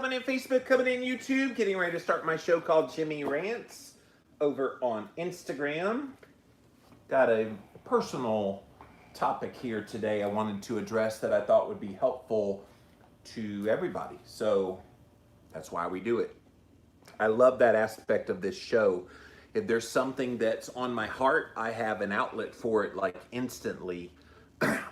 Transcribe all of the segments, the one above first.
coming in Facebook, coming in YouTube, getting ready to start my show called Jimmy Rants over on Instagram. Got a personal topic here today I wanted to address that I thought would be helpful to everybody. So that's why we do it. I love that aspect of this show. If there's something that's on my heart, I have an outlet for it like instantly.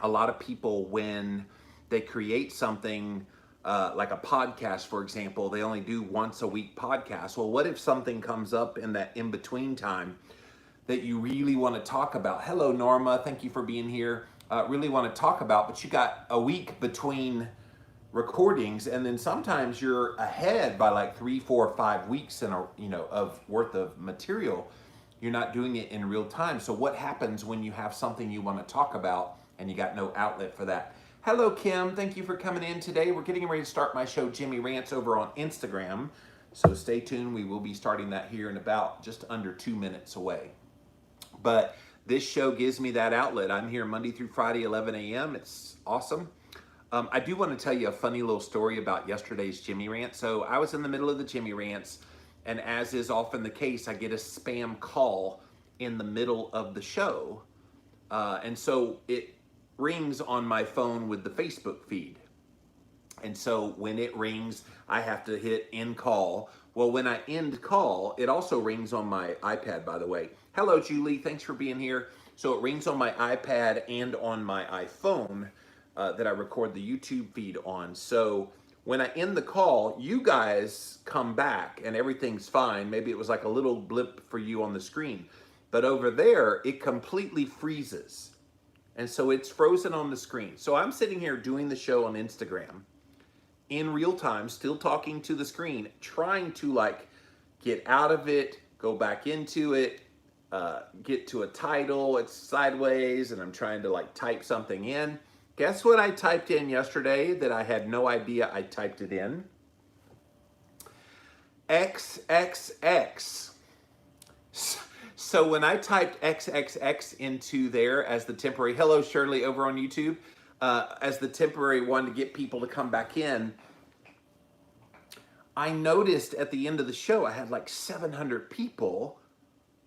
A lot of people, when they create something like a podcast, for example, they only do once a week podcast. Well, what if something comes up in that in-between time that you really want to talk about? Hello, Norma. Thank you for being here. Really want to talk about, but you got a week between recordings, and then sometimes you're ahead by like 3, 4, 5 weeks in of worth of material. You're not doing it in real time. So what happens when you have something you want to talk about and you got no outlet for that? Hello, Kim. Thank you for coming in today. We're getting ready to start my show, Jimmy Rants, over on Instagram. So stay tuned. We will be starting that here in about just under 2 minutes away. But this show gives me that outlet. I'm here Monday through Friday, 11 a.m. It's awesome. I do want to tell you a funny little story about yesterday's Jimmy Rant. So I was in the middle of the Jimmy Rants, and as is often the case, I get a spam call in the middle of the show. And so it rings on my phone with the Facebook feed. And so when it rings, I have to hit end call. Well, when I end call, it also rings on my iPad, by the way. Hello, Julie. Thanks for being here. So it rings on my iPad and on my iPhone that I record the YouTube feed on. So when I end the call, you guys come back and everything's fine. Maybe it was like a little blip for you on the screen. But over there, it completely freezes. And so it's frozen on the screen. So I'm sitting here doing the show on Instagram in real time, still talking to the screen, trying to like get out of it, go back into it, get to a title, it's sideways, and I'm trying to like type something in. Guess what I typed in yesterday that I had no idea I typed it in? XXX. So when I typed XXX into there as the temporary, hello Shirley over on YouTube, as the temporary one to get people to come back in, I noticed at the end of the show I had like 700 people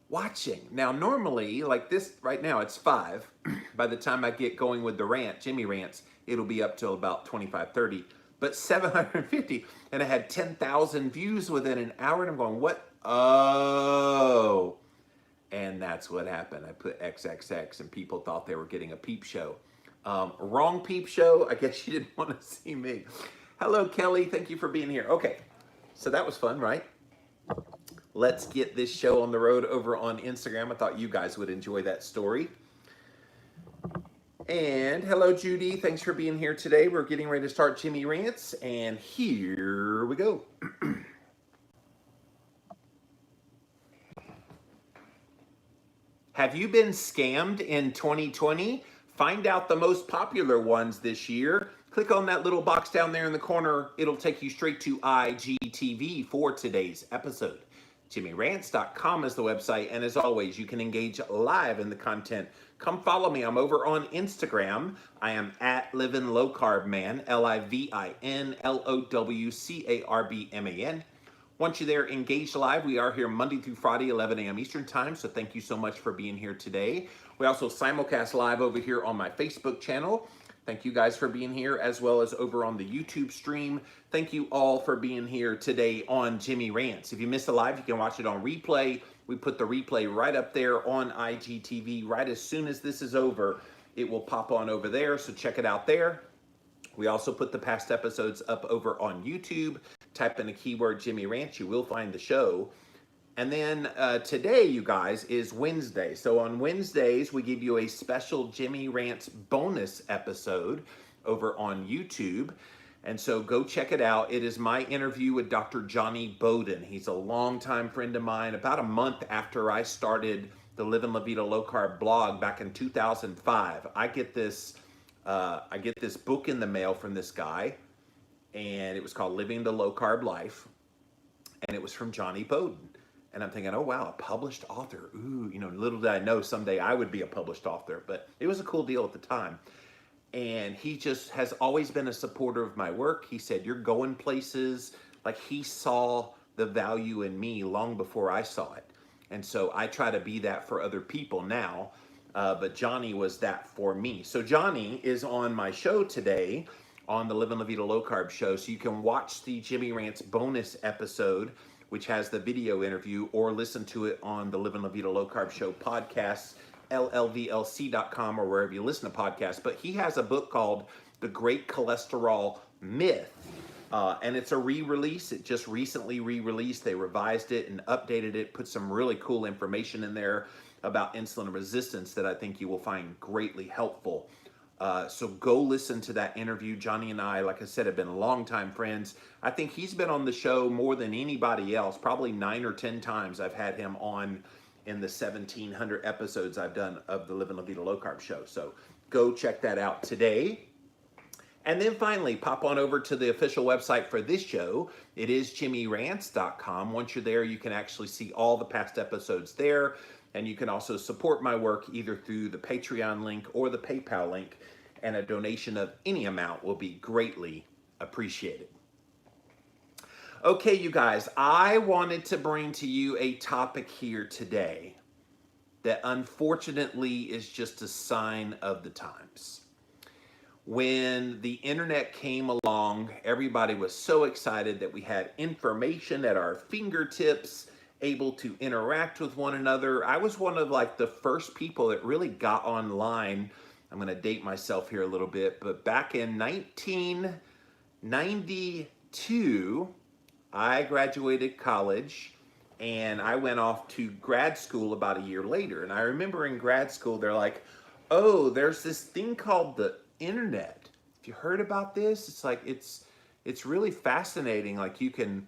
watching. Now normally, like this right now, it's 5. By the time I get going with the rant, Jimmy Rants, it'll be up till about 25, 30. But 750, and I had 10,000 views within an hour, and I'm going, what? Oh. And that's what happened. I put XXX, and people thought they were getting a peep show. Wrong peep show. I guess you didn't want to see me. Hello, Kelly. Thank you for being here. Okay, so that was fun, right? Let's get this show on the road over on Instagram. I thought you guys would enjoy that story. And hello, Judy. Thanks for being here today. We're getting ready to start Jimmy Rants, and here we go. Have you been scammed in 2020? Find out the most popular ones this year. Click on that little box down there in the corner. It'll take you straight to IGTV for today's episode. JimmyRants.com is the website, and as always, you can engage live in the content. Come follow me. I'm over on Instagram. I am at Livin' Low Carb Man, LIVINLOWCARBMAN. Once you're there, engage live. We are here Monday through Friday, 11 a.m. Eastern Time, so thank you so much for being here today. We also simulcast live over here on my Facebook channel. Thank you guys for being here, as well as over on the YouTube stream. Thank you all for being here today on Jimmy Rants. If you missed the live, you can watch it on replay. We put the replay right up there on IGTV. Right as soon as this is over, it will pop on over there, so check it out there. We also put the past episodes up over on YouTube. Type in the keyword Jimmy Rants, you will find the show. And then today, you guys, is Wednesday. So on Wednesdays, we give you a special Jimmy Rants bonus episode over on YouTube. And so go check it out. It is my interview with Dr. Johnny Bowden. He's a longtime friend of mine. About a month after I started the Livin' La Vida Low Carb blog back in 2005, I get this book in the mail from this guy, and it was called Living the Low Carb Life, and it was from Johnny Bowden. And I'm thinking, oh wow, a published author. Ooh, little did I know someday I would be a published author, but it was a cool deal at the time. And he just has always been a supporter of my work. He said, you're going places. like he saw the value in me long before I saw it. And so I try to be that for other people now. But Johnny was that for me. So Johnny is on my show today on the Living La Vida Low Carb show. So you can watch the Jimmy Rants bonus episode, which has the video interview, or listen to it on the Living La Vida Low Carb show podcasts, llvlc.com, or wherever you listen to podcasts. But he has a book called The Great Cholesterol Myth. And it's a re-release. It just recently re-released. They revised it and updated it, put some really cool information in there about insulin resistance that I think you will find greatly helpful. So go listen to that interview. Johnny and I, like I said, have been longtime friends. I think he's been on the show more than anybody else, probably 9 or 10 times I've had him on in the 1,700 episodes I've done of the Living La Vida Low Carb show. So go check that out today. And then finally, pop on over to the official website for this show. It is jimmyrants.com. Once you're there, you can actually see all the past episodes there. And you can also support my work either through the Patreon link or the PayPal link. And a donation of any amount will be greatly appreciated. Okay, you guys, I wanted to bring to you a topic here today that unfortunately is just a sign of the times. When the internet came along, everybody was so excited that we had information at our fingertips, able to interact with one another. I was one of like the first people that really got online. I'm going to date myself here a little bit, but back in 1992, I graduated college and I went off to grad school about a year later. And I remember in grad school, they're like, oh, there's this thing called the internet. If you heard about this, it's like, it's really fascinating. Like you can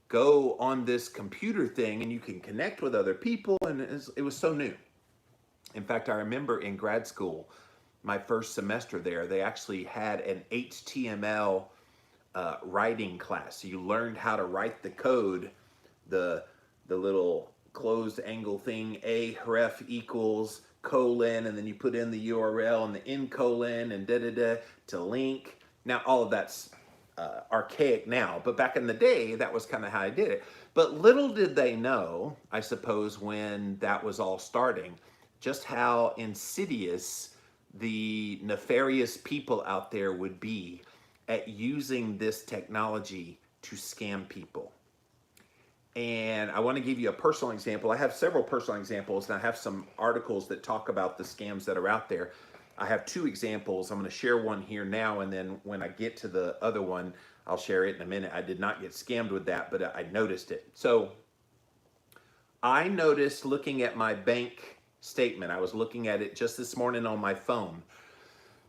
go on this computer thing and you can connect with other people, and it was so new. In fact, I remember in grad school, my first semester there, they actually had an HTML writing class. So you learned how to write the code, the little closed angle thing, a href equals colon, and then you put in the URL and the end colon and to link. Now all of that's archaic now, but back in the day, that was kind of how I did it. But little did they know, I suppose, when that was all starting, just how insidious the nefarious people out there would be at using this technology to scam people. And I want to give you a personal example. I have several personal examples, and I have some articles that talk about the scams that are out there. I have 2 examples. I'm going to share one here now, and then when I get to the other one, I'll share it in a minute. I did not get scammed with that, but I noticed it. So I noticed looking at my bank statement, I was looking at it just this morning on my phone,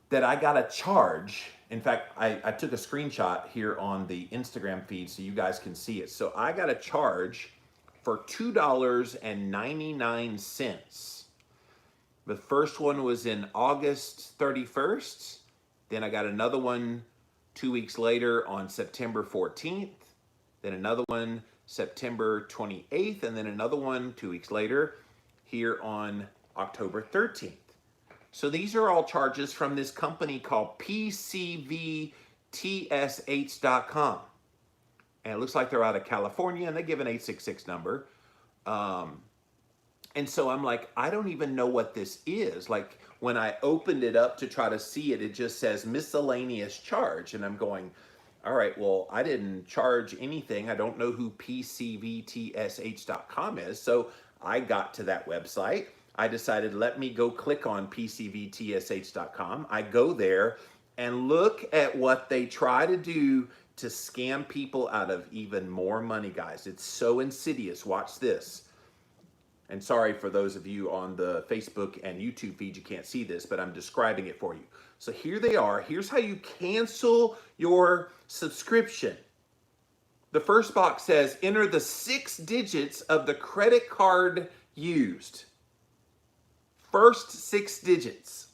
that I got a charge. In fact, I took a screenshot here on the Instagram feed so you guys can see it. So I got a charge for $2.99. The first one was in August 31st. Then I got another one 2 weeks later on September 14th. Then another one September 28th. And then another one 2 weeks later here on October 13th. So these are all charges from this company called PCVTSH.com. And it looks like they're out of California, and they give an 866 number. And so I'm like, I don't even know what this is. Like when I opened it up to try to see it, it just says miscellaneous charge. And I'm going, all right, well, I didn't charge anything. I don't know who PCVTSH.com is. So I got to that website. I decided, let me go click on PCVTSH.com. I go there and look at what they try to do to scam people out of even more money, guys. It's so insidious. Watch this. And sorry for those of you on the Facebook and YouTube feed, you can't see this, but I'm describing it for you. So here they are. Here's how you cancel your subscription. The first box says, enter the 6 digits of the credit card used. First 6 digits.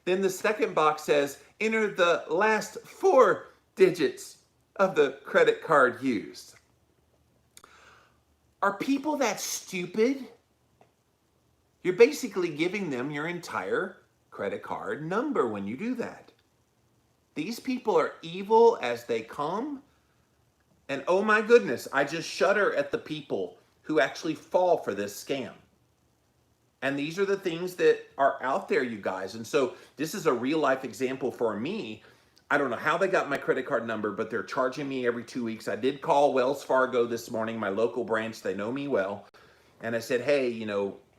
Then the second box says, enter the last 4 digits of the credit card used. Are people that stupid? You're basically giving them your entire credit card number when you do that. These people are evil as they come. And oh my goodness, I just shudder at the people who actually fall for this scam. And these are the things that are out there, you guys. And so this is a real life example for me. I don't know how they got my credit card number, but they're charging me every 2 weeks. I did call Wells Fargo this morning, my local branch. They know me well. And I said, hey,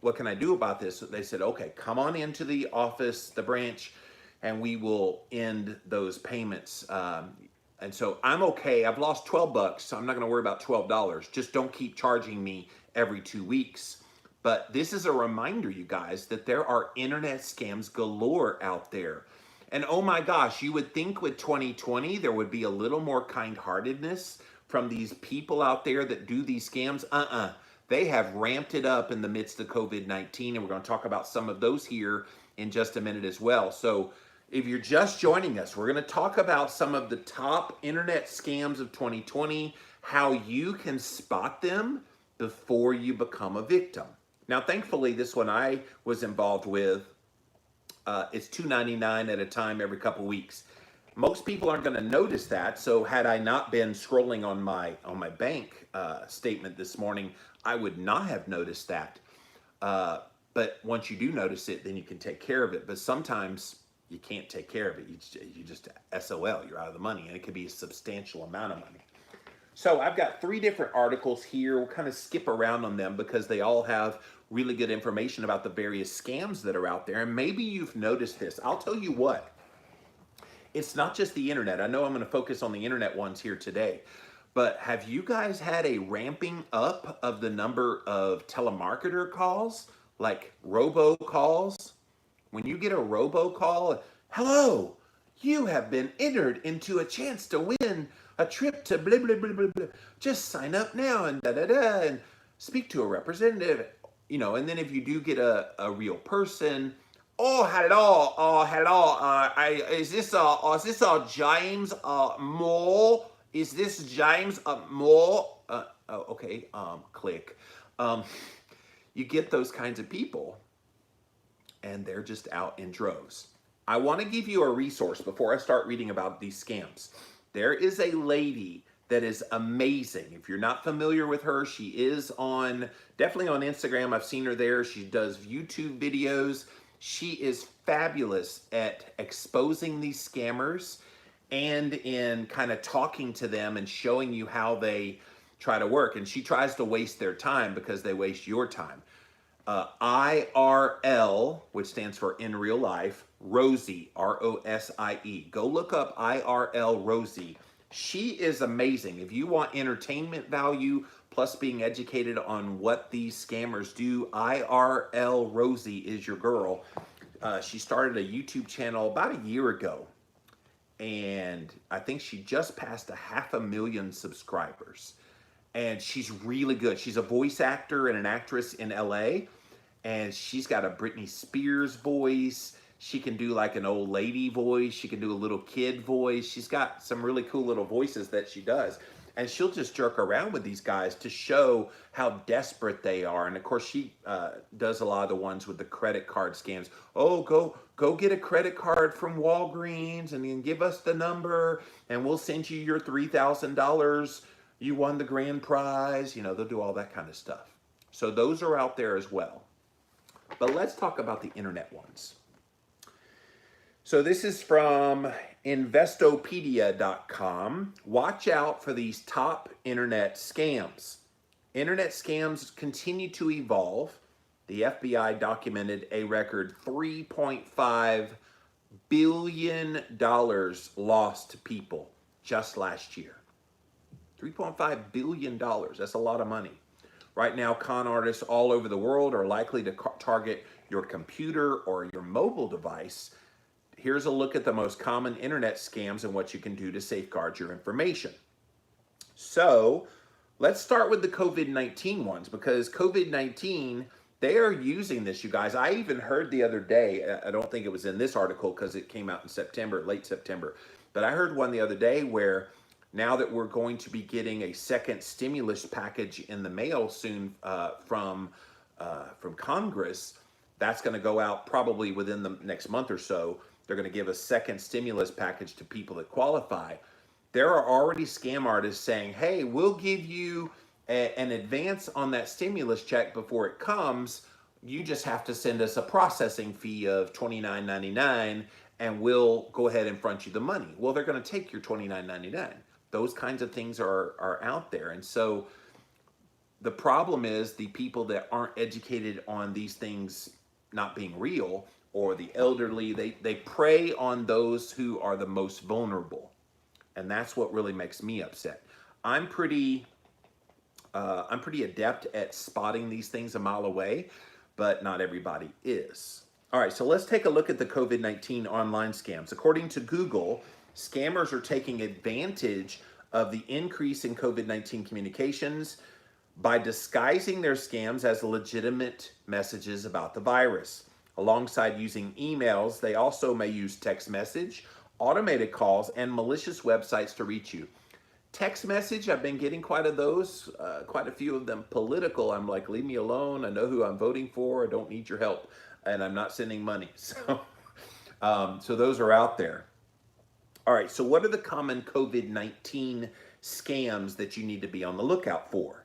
what can I do about this? They said, okay, come on into the office, the branch, and we will end those payments. And so I'm okay. I've lost 12 bucks, so I'm not going to worry about $12. Just don't keep charging me every 2 weeks. But this is a reminder, you guys, that there are internet scams galore out there. And oh my gosh, you would think with 2020 there would be a little more kind-heartedness from these people out there that do these scams. They have ramped it up in the midst of COVID-19, and we're going to talk about some of those here in just a minute as well. So if you're just joining us, we're going to talk about some of the top internet scams of 2020, how you can spot them before you become a victim. Now, thankfully, this one I was involved with, it's $2.99 at a time every couple weeks. Most people aren't going to notice that. So had I not been scrolling on my bank statement this morning, I would not have noticed that. But once you do notice it, then you can take care of it. But sometimes you can't take care of it. You just SOL, you're out of the money, and it could be a substantial amount of money. So I've got 3 different articles here. We'll kind of skip around on them because they all have really good information about the various scams that are out there. And maybe you've noticed this. I'll tell you what, it's not just the internet. I know I'm going to focus on the internet ones here today. But have you guys had a ramping up of the number of telemarketer calls, like robocalls? When you get a robocall, hello, you have been entered into a chance to win a trip to blah, blah, blah, blah, blah. Just sign up now and da-da-da and speak to a representative, and then if you do get a real person, hello, is this James Moore? Is this James Moore? Okay, click. You get those kinds of people, and they're just out in droves. I want to give you a resource before I start reading about these scams. There is a lady that is amazing. If you're not familiar with her, she is definitely on Instagram. I've seen her there. She does YouTube videos. She is fabulous at exposing these scammers and in kind of talking to them and showing you how they try to work. And she tries to waste their time because they waste your time. IRL, which stands for in real life, Rosie, R-O-S-I-E. Go look up IRL Rosie. She is amazing. If you want entertainment value plus being educated on what these scammers do, IRL Rosie is your girl. She started a YouTube channel about a year ago, and I think she just passed 500,000 subscribers. And she's really good. She's a voice actor and an actress in LA, and she's got a Britney Spears voice. She can do like an old lady voice. She can do a little kid voice. She's got some really cool little voices that she does. And she'll just jerk around with these guys to show how desperate they are. And of course, she does a lot of the ones with the credit card scams. Oh, go get a credit card from Walgreens and then give us the number and we'll send you your $3,000. You won the grand prize. They'll do all that kind of stuff. So those are out there as well. But let's talk about the internet ones. So this is from Investopedia.com. Watch out for these top internet scams. Internet scams continue to evolve. The FBI documented a record $3.5 billion lost to people just last year. $3.5 billion, that's a lot of money. Right now, con artists all over the world are likely to target your computer or your mobile device. Here's a look at the most common internet scams and what you can do to safeguard your information. So let's start with the COVID-19 ones, because COVID-19, they are using this, you guys. I even heard the other day, I don't think it was in this article because it came out in September, late September, but I heard one the other day where now that we're going to be getting a second stimulus package in the mail soon from Congress, that's going to go out probably within the next month or so. They're going to give a second stimulus package to people that qualify. There are already scam artists saying, hey, we'll give you an advance on that stimulus check before it comes. You just have to send us a processing fee of $29.99 and we'll go ahead and front you the money. Well, they're going to take your $29.99. Those kinds of things are out there. And so the problem is the people that aren't educated on these things not being real, or the elderly, they prey on those who are the most vulnerable. And that's what really makes me upset. I'm pretty adept at spotting these things a mile away, but not everybody is. All right, so let's take a look at the COVID-19 online scams. According to Google, scammers are taking advantage of the increase in COVID-19 communications by disguising their scams as legitimate messages about the virus. Alongside using emails, they also may use text message, automated calls, and malicious websites to reach you. Text message, I've been getting quite a few of them political. I'm like, leave me alone. I know who I'm voting for. I don't need your help, and I'm not sending money. So those are out there. All right, so what are the common COVID-19 scams that you need to be on the lookout for?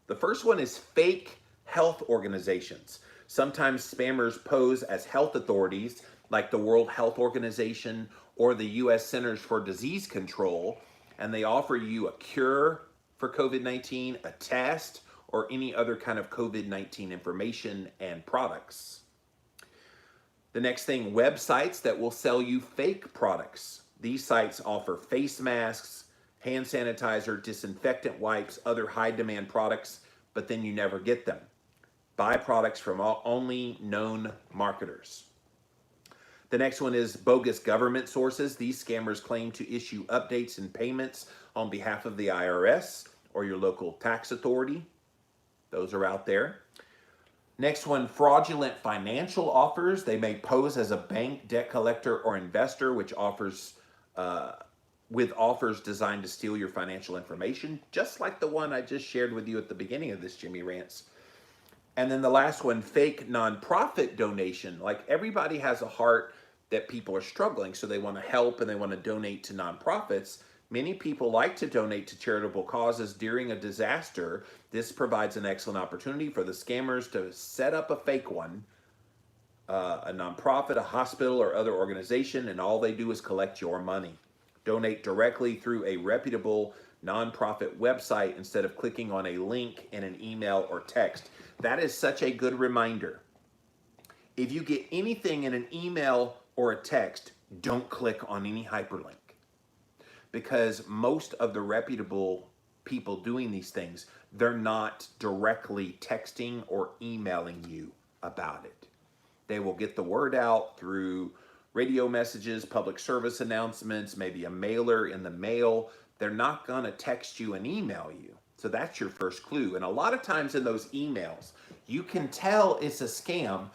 The first one is fake health organizations. Sometimes spammers pose as health authorities like the World Health Organization or the U.S. Centers for Disease Control, and they offer you a cure for COVID-19, a test, or any other kind of COVID-19 information and products. The next thing, websites that will sell you fake products. These sites offer face masks, hand sanitizer, disinfectant wipes, other high-demand products, but then you never get them. Buy products from only known marketers. The next one is bogus government sources. These scammers claim to issue updates and payments on behalf of the IRS or your local tax authority. Those are out there. Next one, fraudulent financial offers. They may pose as a bank, debt collector, or investor, which offers with offers designed to steal your financial information, just like the one I just shared with you at the beginning of this Jimmy Rants. And then the last one, fake nonprofit donation. Like, everybody has a heart that people are struggling, so they want to help and they want to donate to nonprofits. Many people like to donate to charitable causes during a disaster. This provides an excellent opportunity for the scammers to set up a fake one, a nonprofit, a hospital, or other organization, and all they do is collect your money. Donate directly through a reputable nonprofit website instead of clicking on a link in an email or text. That is such a good reminder. If you get anything in an email or a text, don't click on any hyperlink, because most of the reputable people doing these things, they're not directly texting or emailing you about it. They will get the word out through radio messages, public service announcements, maybe a mailer in the mail. They're not going to text you and email you. So that's your first clue. And a lot of times in those emails, you can tell it's a scam.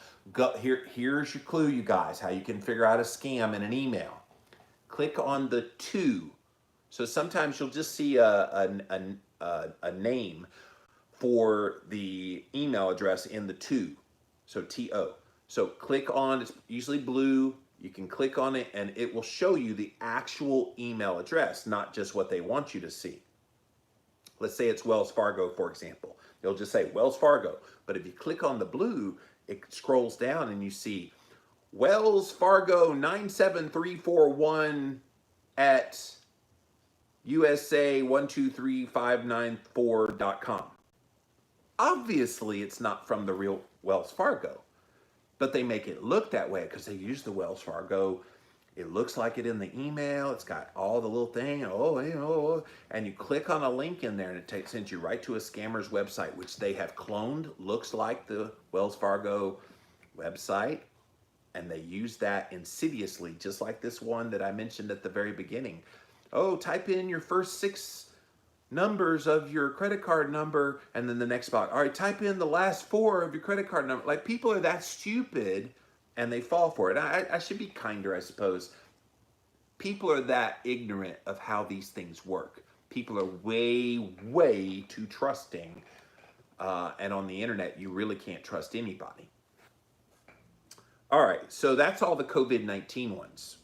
Here's your clue, you guys, how you can figure out a scam in an email. Click on the to. So sometimes you'll just see a name for the email address in the to. So TO. So click on, it's usually blue. You can click on it and it will show you the actual email address, not just what they want you to see. Let's say it's Wells Fargo, for example. They'll just say Wells Fargo. But if you click on the blue, it scrolls down and you see Wells Fargo 97341 at USA123594.com. Obviously, it's not from the real Wells Fargo, but they make it look that way because they use the Wells Fargo. It looks like it in the email. It's got all the little thing. And you click on a link in there and it sends you right to a scammer's website, which they have cloned, looks like the Wells Fargo website. And they use that insidiously, just like this one that I mentioned at the very beginning. Oh, type in your first 6 numbers of your credit card number, and then the next box. All right, type in the last 4 of your credit card number. Like, people are that stupid and they fall for it. I should be kinder, I suppose. People are that ignorant of how these things work. People are way, way too trusting. And on the internet, you really can't trust anybody. All right, so that's all the COVID-19 ones.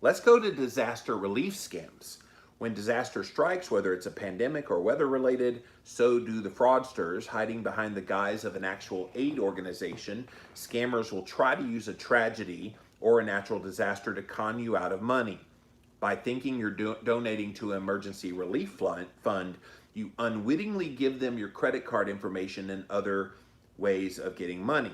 Let's go to disaster relief scams. When disaster strikes, whether it's a pandemic or weather related, so do the fraudsters. Hiding behind the guise of an actual aid organization, scammers will try to use a tragedy or a natural disaster to con you out of money. By thinking you're donating to an emergency relief fund, you unwittingly give them your credit card information and other ways of getting money.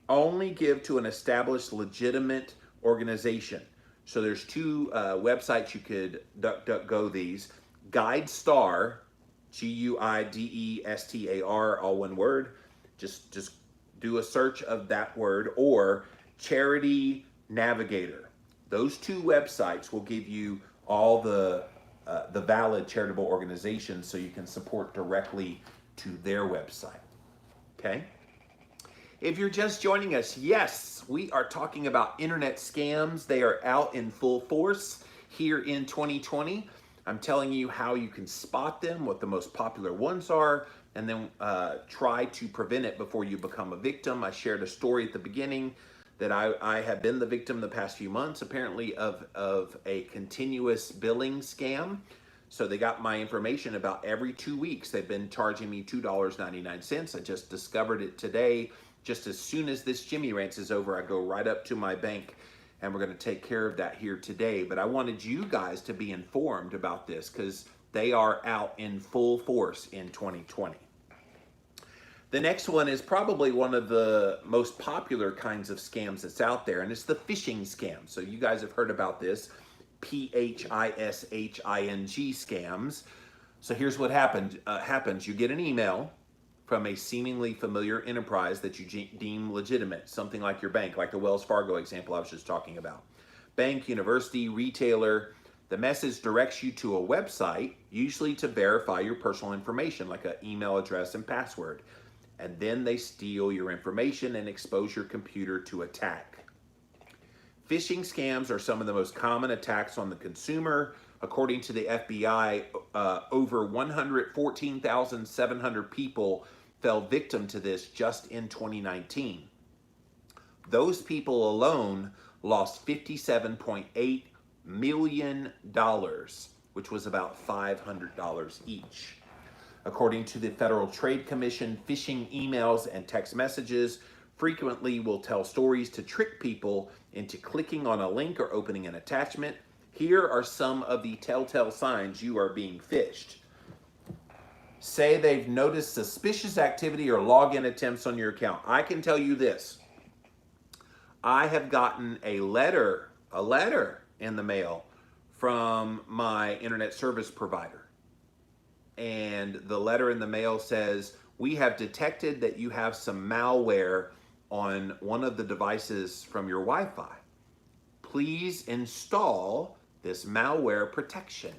Only give to an established, legitimate organization. So there's two websites you could DuckDuckGo these. GuideStar, GuideStar, all one word. Just do a search of that word, or Charity Navigator. Those two websites will give you all the valid charitable organizations, so you can support directly to their website. Okay. If you're just joining us, yes, we are talking about internet scams. They are out in full force here in 2020. I'm telling you how you can spot them, what the most popular ones are, and then try to prevent it before you become a victim. I shared a story at the beginning that I have been the victim the past few months, apparently, of a continuous billing scam. So they got my information about every 2 weeks. They've been charging me $2.99. I just discovered it today. Just as soon as this Jimmy Rants is over, I go right up to my bank, and we're going to take care of that here today. But I wanted you guys to be informed about this, because they are out in full force in 2020. The next one is probably one of the most popular kinds of scams that's out there, and it's the phishing scam. So you guys have heard about this, phishing scams. So here's what happens. You get an email from a seemingly familiar enterprise that you deem legitimate, something like your bank, like the Wells Fargo example I was just talking about. Bank, university, retailer. The message directs you to a website, usually to verify your personal information, like an email address and password. And then they steal your information and expose your computer to attack. Phishing scams are some of the most common attacks on the consumer. According to the FBI, over 114,700 people fell victim to this just in 2019. Those people alone lost $57.8 million, which was about $500 each. According to the Federal Trade Commission, phishing emails and text messages frequently will tell stories to trick people into clicking on a link or opening an attachment. Here are some of the telltale signs you are being phished. Say they've noticed suspicious activity or login attempts on your account. I can tell you this. I have gotten a letter in the mail from my internet service provider. And the letter in the mail says, we have detected that you have some malware on one of the devices from your Wi-Fi. Please install this malware protection.